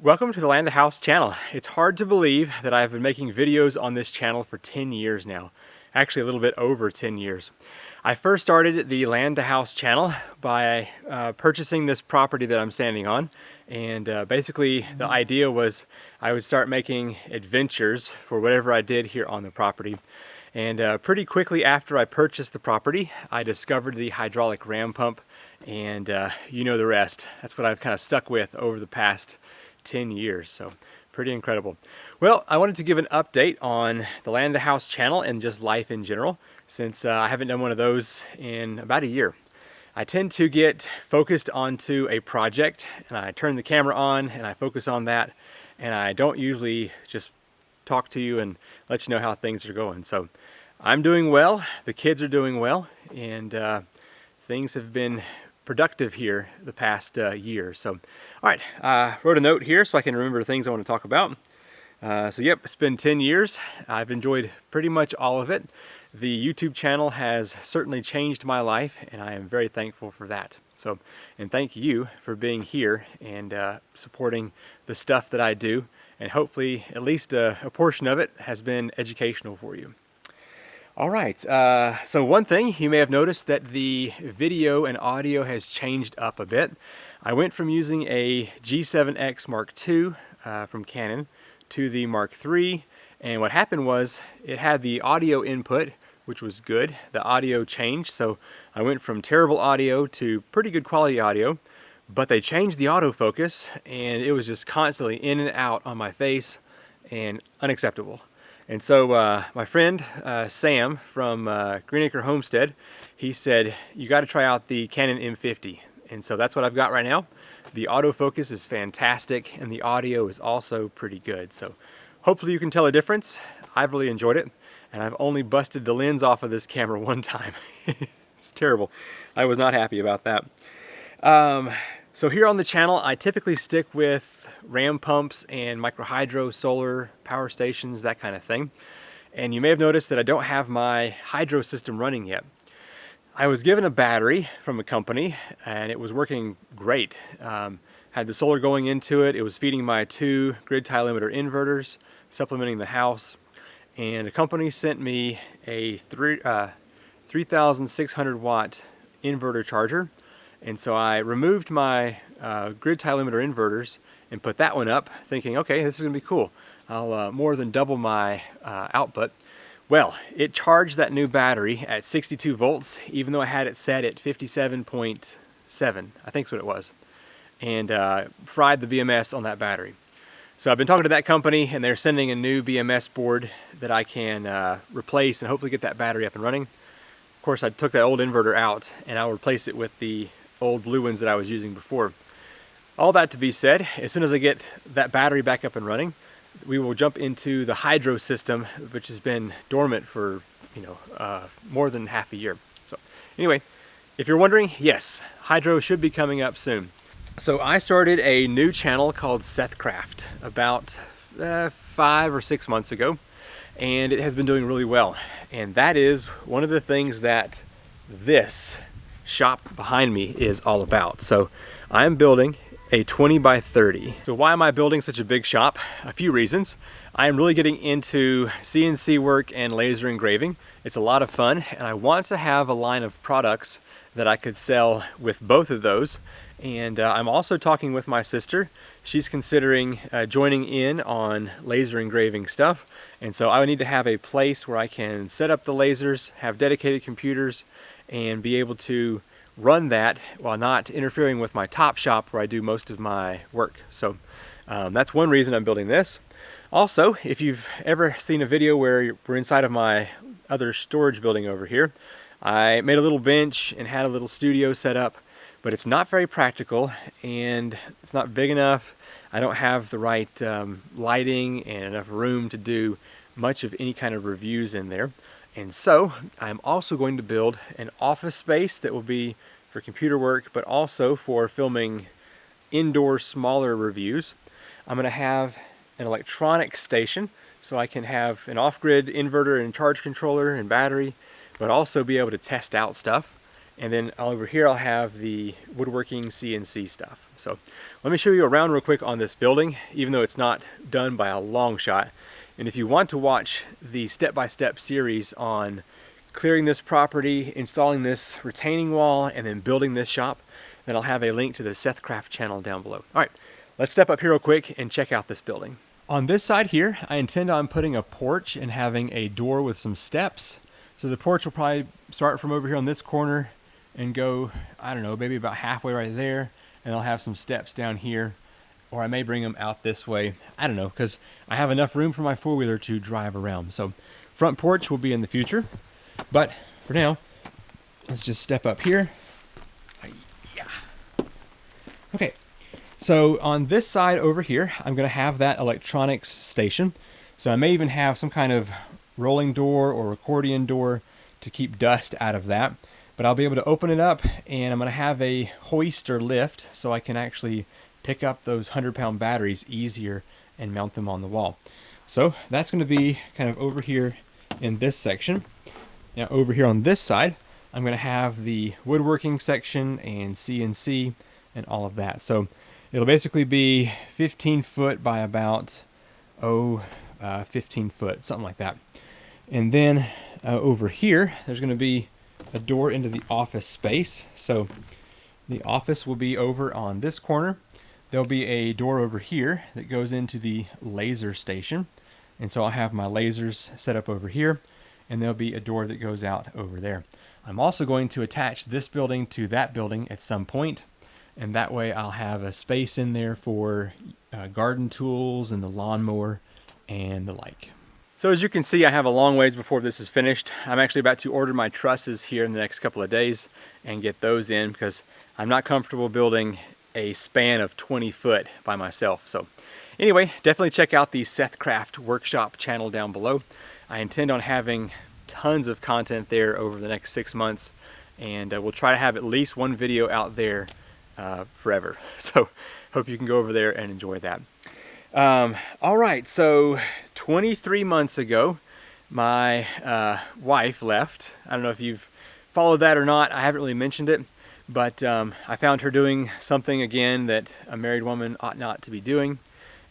Welcome to the Land to House channel. It's hard to believe that I've been making videos on this channel for 10 years now. Actually a little bit over 10 years. I first started the Land to House channel by purchasing this property that I'm standing on. And basically the idea was I would start making adventures for whatever I did here on the property. And pretty quickly after I purchased the property, I discovered the hydraulic ram pump, and you know the rest. That's what I've kind of stuck with over the past 10 years, so pretty incredible. Well, I wanted to give an update on the Land to House channel and just life in general, since I haven't done one of those in about a year. I tend to get focused onto a project, and I turn the camera on and I focus on that, and I don't usually just talk to you and let you know how things are going. So I'm doing well, the kids are doing well, and things have been productive here the past year. So, all right, I wrote a note here so I can remember things I want to talk about. So yep, it's been 10 years. I've enjoyed pretty much all of it. The YouTube channel has certainly changed my life, and I am very thankful for that. So, and thank you for being here and supporting the stuff that I do, and hopefully at least a portion of it has been educational for you. All right, so one thing you may have noticed that the video and audio has changed up a bit. I went from using a G7X Mark II from Canon to the Mark III, and what happened was it had the audio input, which was good. The audio changed, so I went from terrible audio to pretty good quality audio, but they changed the autofocus, and it was just constantly in and out on my face and unacceptable. And so my friend Sam from Greenacre Homestead, he said, you got to try out the Canon M50. And so that's what I've got right now. The autofocus is fantastic, and the audio is also pretty good. So hopefully you can tell a difference. I've really enjoyed it, and I've only busted the lens off of this camera one time. It's terrible. I was not happy about that. So here on the channel, I typically stick with ram pumps and microhydro, solar, power stations, that kind of thing. And you may have noticed that I don't have my hydro system running yet. I was given a battery from a company, and it was working great. Had the solar going into it. It was feeding my 2 grid tie limiter inverters, supplementing the house. And a company sent me a 3,600 watt inverter charger. And so I removed my grid tie limiter inverters and put that one up, thinking, okay, this is gonna be cool. I'll more than double my output. Well, it charged that new battery at 62 volts, even though I had it set at 57.7, I think is what it was, and fried the BMS on that battery. So I've been talking to that company, and they're sending a new BMS board that I can replace and hopefully get that battery up and running. Of course, I took that old inverter out, and I'll replace it with the old blue ones that I was using before. All that to be said, as soon as I get that battery back up and running, we will jump into the hydro system, which has been dormant for more than half a year. So anyway, if you're wondering, yes, hydro should be coming up soon. So I started a new channel called SethCraft about 5 or 6 months ago, and it has been doing really well. And that is one of the things that this shop behind me is all about. So I'm building a 20 by 30. So why am I building such a big shop? A few reasons. I am really getting into CNC work and laser engraving. It's a lot of fun, and I want to have a line of products that I could sell with both of those. And I'm also talking with my sister. She's considering joining in on laser engraving stuff. And so I would need to have a place where I can set up the lasers, have dedicated computers, and be able to run that while not interfering with my top shop where I do most of my work. So that's one reason I'm building this. Also, if you've ever seen a video where we're inside of my other storage building over here, I made a little bench and had a little studio set up, but it's not very practical and it's not big enough. I don't have the right lighting and enough room to do much of any kind of reviews in there. And so I'm also going to build an office space that will be for computer work, but also for filming indoor smaller reviews. I'm going to have an electronic station, so I can have an off-grid inverter and charge controller and battery, but also be able to test out stuff. And then over here I'll have the woodworking CNC stuff. So let me show you around real quick on this building, even though it's not done by a long shot. And if you want to watch the step-by-step series on clearing this property, installing this retaining wall, and then building this shop, then I'll have a link to the SethCraft channel down below. All right, let's step up here real quick and check out this building. On this side here, I intend on putting a porch and having a door with some steps. So the porch will probably start from over here on this corner and go, I don't know, maybe about halfway right there, and I'll have some steps down here, or I may bring them out this way. I don't know, because I have enough room for my four-wheeler to drive around. So front porch will be in the future, but for now, let's just step up here. Yeah. Okay, so on this side over here, I'm going to have that electronics station. So I may even have some kind of rolling door or accordion door to keep dust out of that. But I'll be able to open it up, and I'm going to have a hoist or lift so I can actually pick up those 100-pound batteries easier and mount them on the wall. So that's going to be kind of over here in this section. Now over here on this side, I'm going to have the woodworking section and CNC and all of that. So it'll basically be 15 foot by about 15 foot, something like that. And then over here, there's going to be a door into the office space. So the office will be over on this corner. There'll be a door over here that goes into the laser station. And so I'll have my lasers set up over here, and there'll be a door that goes out over there. I'm also going to attach this building to that building at some point, and that way I'll have a space in there for garden tools and the lawnmower and the like. So as you can see, I have a long ways before this is finished. I'm actually about to order my trusses here in the next couple of days and get those in, because I'm not comfortable building a span of 20 foot by myself. So anyway, definitely check out the SethCraft Workshop channel down below. I intend on having tons of content there over the next 6 months, and we'll try to have at least one video out there forever. So hope you can go over there and enjoy that. All right, so 23 months ago, my wife left. I don't know if you've followed that or not. I haven't really mentioned it, but I found her doing something again that a married woman ought not to be doing.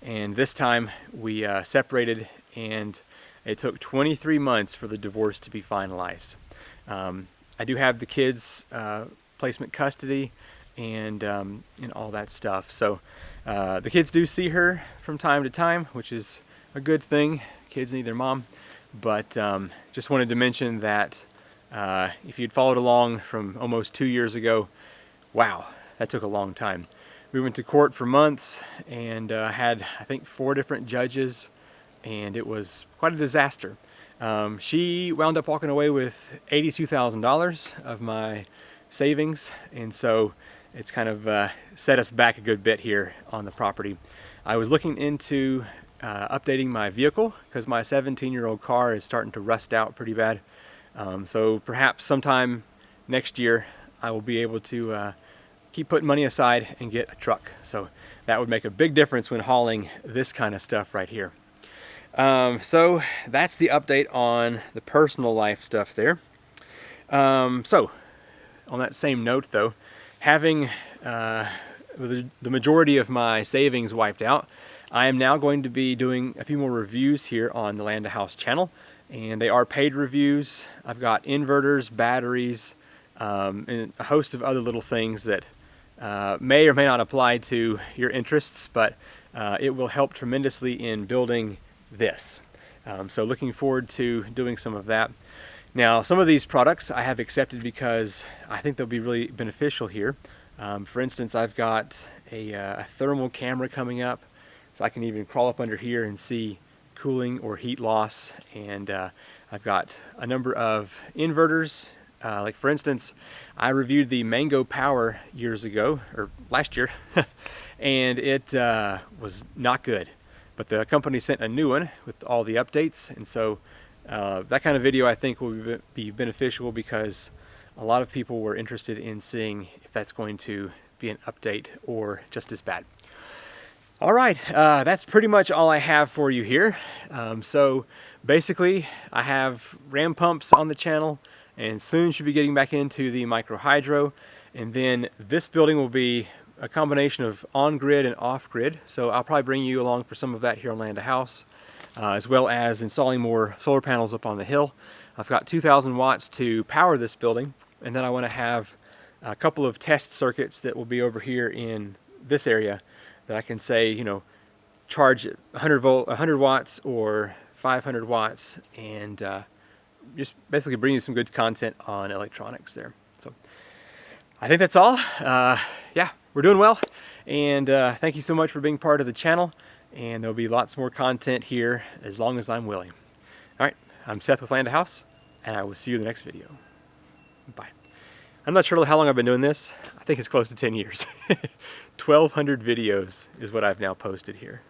And this time we separated, and it took 23 months for the divorce to be finalized. I do have the kids' placement custody and all that stuff. So the kids do see her from time to time, which is a good thing. Kids need their mom. But just wanted to mention that if you'd followed along from almost 2 years ago, wow, that took a long time. We went to court for months and had, I think, 4 different judges, and it was quite a disaster. She wound up walking away with $82,000 of my savings, and so it's kind of set us back a good bit here on the property. I was looking into updating my vehicle because my 17-year-old car is starting to rust out pretty bad. So perhaps sometime next year I will be able to keep putting money aside and get a truck. So that would make a big difference when hauling this kind of stuff right here. So that's the update on the personal life stuff there. So on that same note though, having the majority of my savings wiped out, I am now going to be doing a few more reviews here on the Land to House channel, and they are paid reviews. I've got inverters, batteries, and a host of other little things that may or may not apply to your interests, but it will help tremendously in building this. So looking forward to doing some of that. Now, some of these products I have accepted because I think they'll be really beneficial here. For instance, I've got a thermal camera coming up, so I can even crawl up under here and see cooling or heat loss. And I've got a number of inverters. Like for instance, I reviewed the Mango Power years ago, or last year, and it was not good. But the company sent a new one with all the updates, and so that kind of video I think will be beneficial because a lot of people were interested in seeing if that's going to be an update or just as bad. All right, that's pretty much all I have for you here. So basically I have ram pumps on the channel, and soon should be getting back into the micro hydro. And then this building will be a combination of on-grid and off-grid, so I'll probably bring you along for some of that here on Land to House, as well as installing more solar panels up on the hill. I've got 2,000 watts to power this building, and then I want to have a couple of test circuits that will be over here in this area that I can say, you know, charge 100 watts or 500 watts, and just basically bring you some good content on electronics there. So I think that's all. Yeah, we're doing well, and thank you so much for being part of the channel, and there'll be lots more content here as long as I'm willing. All right, I'm Seth with Land to House, and I will see you in the next video. Bye. I'm not sure how long I've been doing this. I think it's close to 10 years. 1,200 videos is what I've now posted here.